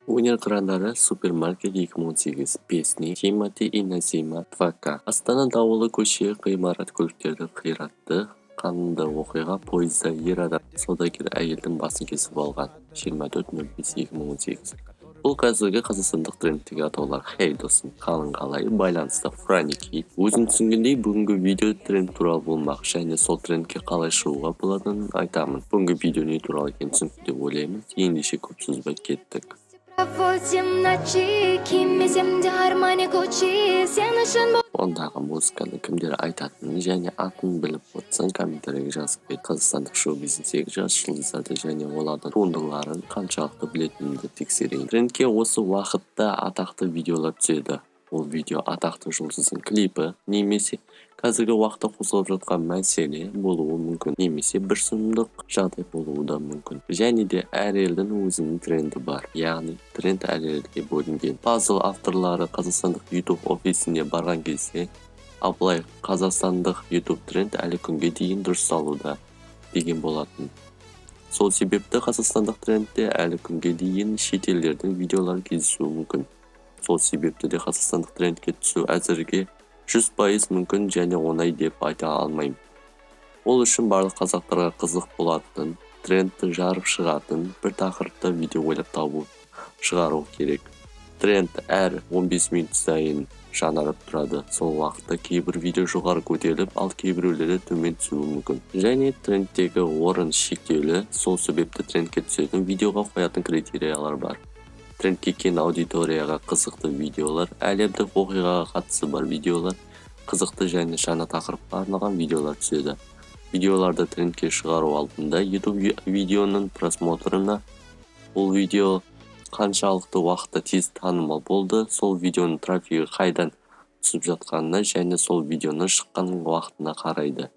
Өнер қырандары супермаркет 2018 песни Тимати и Назима 2К. Астана дауылы көше ғимарат көліктерді қиратты. Қанды оқиға пойызда ер адам саудагер әйелдің басын кесіп алған. 24.05.2018. Бұл қазіргі қазақстандық трендтегі атаулар. Хей досым, қалың қалай байланысты Франики. Өзің түсінгендей бүгінгі видео тренд туралы болмақ, және сол трендке қалай шығуға болатынын айтамын. Бүгінгі видео не туралы екенін түсінікті деп ойлаймын. Ендеше көп созбай кеттік. Ондағы музыканы кімдер айтатынын және атын біліп отырсаң комментарийге жазып кет. Қазақстандық шоу-бизнестегі жас жұлдыздарды және олардың туындыларын қаншалықты білетініңді тексерейін. Трендке осы уақытта атақты видеолар түседі. Ол видео атақты жұлдыздың клипі немесе қазіргі уақытта қозғалып жатқан мәселе болуы мүмкін, немесе бір сұмдық жағдай болуы да мүмкін. Және де әр елдің өзінің тренді бар, яғни тренд әр елге бөлінген. Пазл авторлары қазақстандық YouTube офисіне барған кезде абылай қазақстандық YouTube тренд әлі күнге дейін дұрысталуда деген болатын. Сол себепті қазақстандық трендте әлі күнге дейін шетелдердің видеолары кездесуі мүмкін. Сол себепті де қазақстандық трендке түсу әзірге 100% мүмкін және оңай деп айта алмаймын. Ол үшін барлық қазақтарға қызық болатын, трендті жарып шығатын бір тақырыпта видео ойлап табу шығару керек. Тренд әр 15 минут сайын жаңарып тұрады. Сол уақытта кейбір видео жоғары көтеріліп, ал кейбіреулері төмен түсуі мүмкін. Және трендтегі орын шектеулі, сол себепті трендке түсетін видеоға қоятын критериялар бар. Трендке кең аудиторияға қызықты видеолар, әлемдік оқиғаға қатысы бар видеолар, қызықты және жаңа тақырыпқа арналған видеолар түседі. Видеоларды трендке шығару алдында YouTube видеоның просмотрына, бұл видео қаншалықты уақытта тез танымал болды, сол видеоның трафигі қайдан түсіп жатқанына және сол видеоның шыққан уақытына қарайды.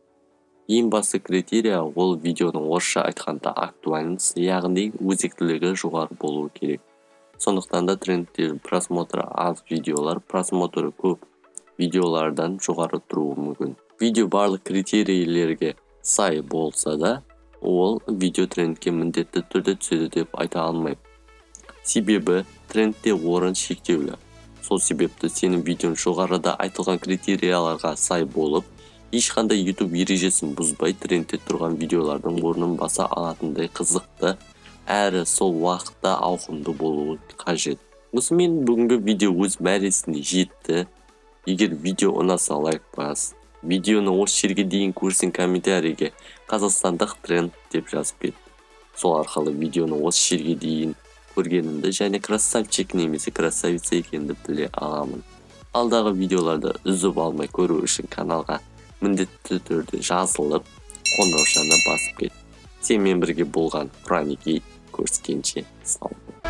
Ең басты критерия ол видеоның орысша айтқанда актуальность, яғни өзектілігі жоғары болуы керек. Сондықтан да трендтер просмотры аз видеолар, просмотры көп видеолардан жоғары тұруы мүмкін. Видео барлық критерийлерге сай болса да, ол видео трендке міндетті түрде түседі деп айта алмаймын. Себебі трендте орын шектеулі. Сол себепті сенің видеоң жоғарыда айтылған критерияларға сай болып, ешқандай YouTube ережесін бұзбай трендте тұрған видеолардың орнын баса алатындай қызықты әрі сол уақытта ауқымды болуы қажет. Осымен бүгінгі видео өз мәресіне жетті. Егер видео ұнаса лайк бас, видеоны осы жерге дейін көрсең комментарийге қазақстандық тренд деп жазып кет. Сол арқылы видеоны осы жерге дейін көргенімді және красавчик немесе красавица екенді біле аламын. Алдағы видеоларды үзіп алмай көру үшін каналға міндетті түрде жазылып, қоңыраушаны басып кет. Сенімен бірге болған Франики. Көріскенше сау бол.